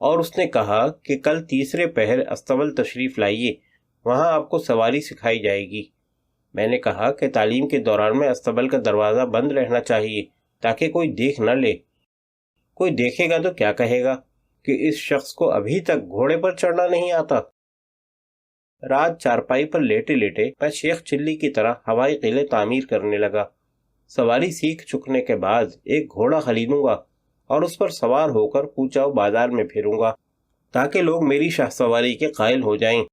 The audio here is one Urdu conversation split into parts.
اور اس نے کہا کہ کل تیسرے پہر استبل تشریف لائیے، وہاں آپ کو سواری سکھائی جائے گی۔ میں نے کہا کہ تعلیم کے دوران میں استبل کا دروازہ بند رہنا چاہیے تاکہ کوئی دیکھ نہ لے۔ کوئی دیکھے گا تو کیا کہے گا کہ اس شخص کو ابھی تک گھوڑے پر چڑھنا نہیں آتا۔ رات چارپائی پر لیٹے لیٹے میں شیخ چلی کی طرح ہوائی قلعے تعمیر کرنے لگا۔ سواری سیکھ چکنے کے بعد ایک گھوڑا خریدوں گا اور اس پر سوار ہو کر کوچاؤ بازار میں پھروں گا تاکہ لوگ میری شاہ سواری کے قائل ہو جائیں۔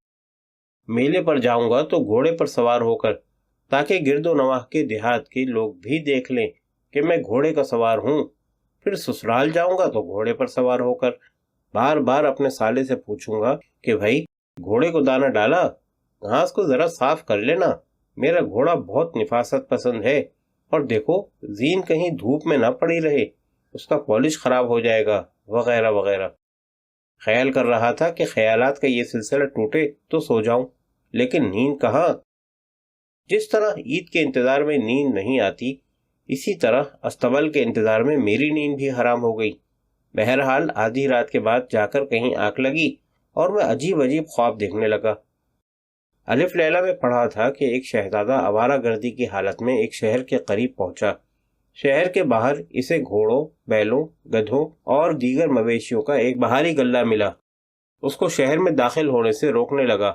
میلے پر جاؤں گا تو گھوڑے پر سوار ہو کر تاکہ گرد و نواح کے دیہات کے لوگ بھی دیکھ لیں کہ میں گھوڑے کا سوار ہوں۔ پھر سسرال جاؤں گا تو گھوڑے پر سوار ہو کر بار بار اپنے سالے سے پوچھوں گا کہ بھائی گھوڑے کو دانا ڈالا، گھاس کو ذرا صاف کر لینا، میرا گھوڑا بہت نفاست پسند ہے، اور دیکھو زین کہیں دھوپ میں نہ پڑی رہے، اس کا پالش خراب ہو جائے گا، وغیرہ وغیرہ۔ خیال کر رہا تھا کہ خیالات کا یہ سلسلہ ٹوٹے تو سو جاؤں، لیکن نیند کہاں۔ جس طرح عید کے انتظار میں نیند نہیں آتی، اسی طرح استبل کے انتظار میں میری نیند بھی حرام ہو گئی۔ بہرحال آدھی رات کے بعد جا کر کہیں آنکھ لگی اور میں عجیب عجیب خواب دیکھنے لگا۔ الف لیلہ میں پڑھا تھا کہ ایک شہزادہ آوارہ گردی کی حالت میں ایک شہر کے قریب پہنچا۔ شہر کے باہر اسے گھوڑوں، بیلوں، گدھوں اور دیگر مویشیوں کا ایک بھاری غلہ ملا۔ اس کو شہر میں داخل ہونے سے روکنے لگا،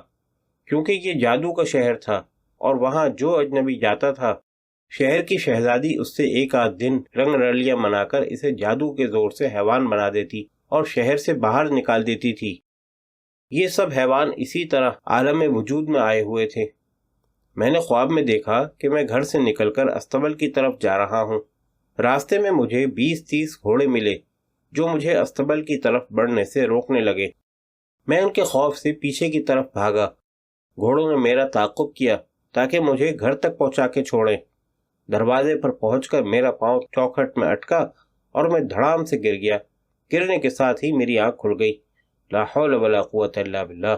کیونکہ یہ جادو کا شہر تھا اور وہاں جو اجنبی جاتا تھا، شہر کی شہزادی اس سے ایک آدھ دن رنگ رلیاں منا کر اسے جادو کے زور سے حیوان بنا دیتی اور شہر سے باہر نکال دیتی تھی۔ یہ سب حیوان اسی طرح عالم وجود میں آئے ہوئے تھے۔ میں نے خواب میں دیکھا کہ میں گھر سے نکل کر استبل کی طرف جا رہا ہوں۔ راستے میں مجھے 20-30 گھوڑے ملے جو مجھے استبل کی طرف بڑھنے سے روکنے لگے۔ میں ان کے خوف سے پیچھے کی طرف بھاگا۔ گھوڑوں نے میرا تعاقب کیا تاکہ مجھے گھر تک پہنچا کے چھوڑیں۔ دروازے پر پہنچ کر میرا پاؤں چوکھٹ میں اٹکا اور میں دھڑام سے گر گیا۔ گرنے کے ساتھ ہی میری آنکھ کھل گئی۔ لا حول ولا قوت الا باللہ۔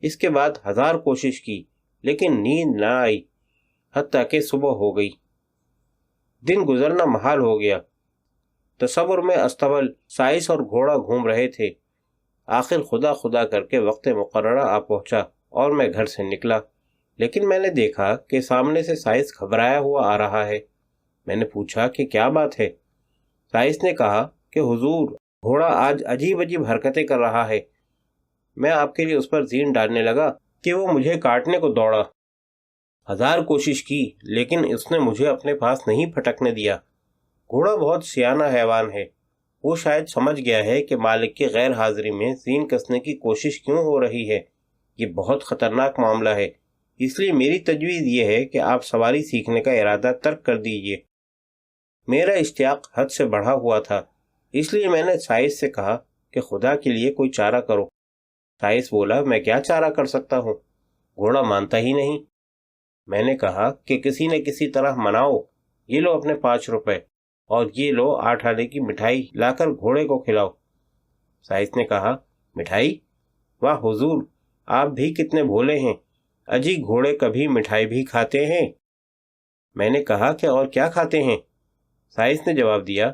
اس کے بعد 1000 کوشش کی لیکن نیند نہ آئی، حتیٰ کہ صبح ہو گئی۔ دن گزرنا محال ہو گیا۔ تصور میں استبل، سائس اور گھوڑا گھوم رہے تھے۔ آخر خدا خدا کر کے وقت مقررہ آ پہنچا اور میں گھر سے نکلا، لیکن میں نے دیکھا کہ سامنے سے سائس گھبرایا ہوا آ رہا ہے۔ میں نے پوچھا کہ کیا بات ہے؟ سائس نے کہا کہ حضور، گھوڑا آج عجیب عجیب حرکتیں کر رہا ہے۔ میں آپ کے لیے اس پر زین ڈالنے لگا کہ وہ مجھے کاٹنے کو دوڑا۔ 1000 کوشش کی لیکن اس نے مجھے اپنے پاس نہیں پھٹکنے دیا۔ گھوڑا بہت سیانہ حیوان ہے، وہ شاید سمجھ گیا ہے کہ مالک کی غیر حاضری میں زین کسنے کی کوشش کیوں ہو رہی ہے۔ یہ بہت خطرناک معاملہ ہے، اس لیے میری تجویز یہ ہے کہ آپ سواری سیکھنے کا ارادہ ترک کر دیجیے۔ میرا اشتیاق حد سے بڑھا ہوا تھا، اس لیے میں نے سائس سے کہا کہ خدا کے لیے کوئی چارہ کرو۔ سائس بولا، میں کیا چارہ کر سکتا ہوں؟ گھوڑا مانتا ہی نہیں۔ میں نے کہا کہ کسی نہ کسی طرح مناؤ، یہ لو اپنے 5 روپے اور یہ لو 8 آنے کی مٹھائی لا کر گھوڑے کو کھلاؤ۔ سائس نے کہا، مٹھائی؟ واہ حضور، آپ بھی کتنے بھولے ہیں، اجی گھوڑے کبھی مٹھائی بھی کھاتے ہیں؟ میں نے کہا کہ اور کیا کھاتے ہیں؟ سائس نے جواب دیا،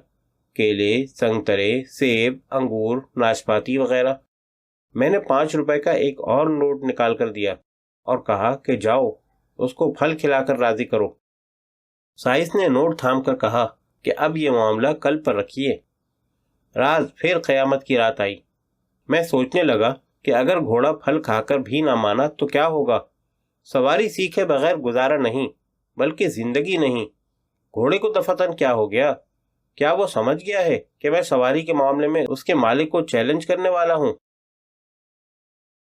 کیلے، سنگترے، سیب، انگور، ناشپاتی وغیرہ۔ میں نے 5 روپے کا ایک اور نوٹ نکال کر دیا اور کہا کہ جاؤ اس کو پھل کھلا کر راضی کرو۔ سائس نے نوٹ تھام کر کہا کہ اب یہ معاملہ کل پر رکھیے۔ راز پھر قیامت کی رات آئی۔ میں سوچنے لگا کہ اگر گھوڑا پھل کھا کر بھی نہ مانا تو کیا ہوگا؟ سواری سیکھے بغیر گزارا نہیں، بلکہ زندگی نہیں۔ گھوڑے کو دفتن کیا ہو گیا؟ کیا وہ سمجھ گیا ہے کہ میں سواری کے معاملے میں اس کے مالک کو چیلنج کرنے والا ہوں؟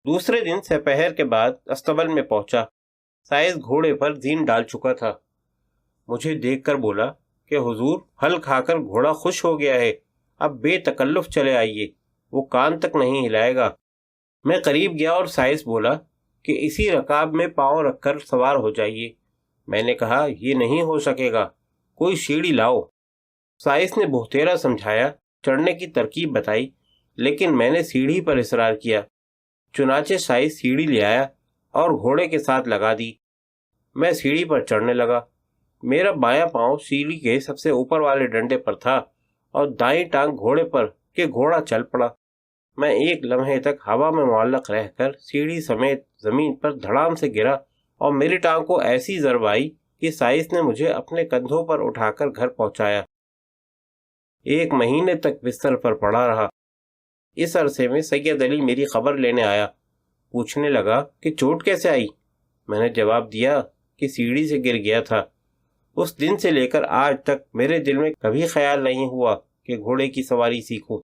دوسرے دن سپہر کے بعد استبل میں پہنچا۔ سائس گھوڑے پر زین ڈال چکا تھا۔ مجھے دیکھ کر بولا کہ حضور، پھل کھا کر گھوڑا خوش ہو گیا ہے، اب بے تکلف چلے آئیے، وہ کان تک نہیں ہلائے گا۔ میں قریب گیا اور سائس بولا کہ اسی رکاب میں پاؤں رکھ کر سوار ہو جائیے۔ میں نے کہا، یہ نہیں ہو سکے گا، کوئی سیڑھی لاؤ۔ سائس نے بہتیرا سمجھایا، چڑھنے کی ترکیب بتائی، لیکن میں نے سیڑھی پر اصرار کیا۔ چنانچہ سائس سیڑھی لے آیا اور گھوڑے کے ساتھ لگا دی۔ میں سیڑھی پر چڑھنے لگا۔ میرا بایاں پاؤں سیڑھی کے سب سے اوپر والے ڈنڈے پر تھا اور دائیں ٹانگ گھوڑے پر کہ گھوڑا چل پڑا۔ میں ایک لمحے تک ہوا میں معلق رہ کر سیڑھی سمیت زمین پر دھڑام سے گرا اور میری ٹانگ کو ایسی ضرب آئی کہ سائنس نے مجھے اپنے کندھوں پر اٹھا کر گھر پہنچایا۔ 1 مہینے تک بستر پر پڑا رہا۔ اس عرصے میں سید علی میری خبر لینے آیا، پوچھنے لگا کہ چوٹ کیسے آئی؟ میں نے جواب دیا کہ سیڑھی سے گر گیا تھا۔ اس دن سے لے کر آج تک میرے دل میں کبھی خیال نہیں ہوا کہ گھوڑے کی سواری سیکھوں۔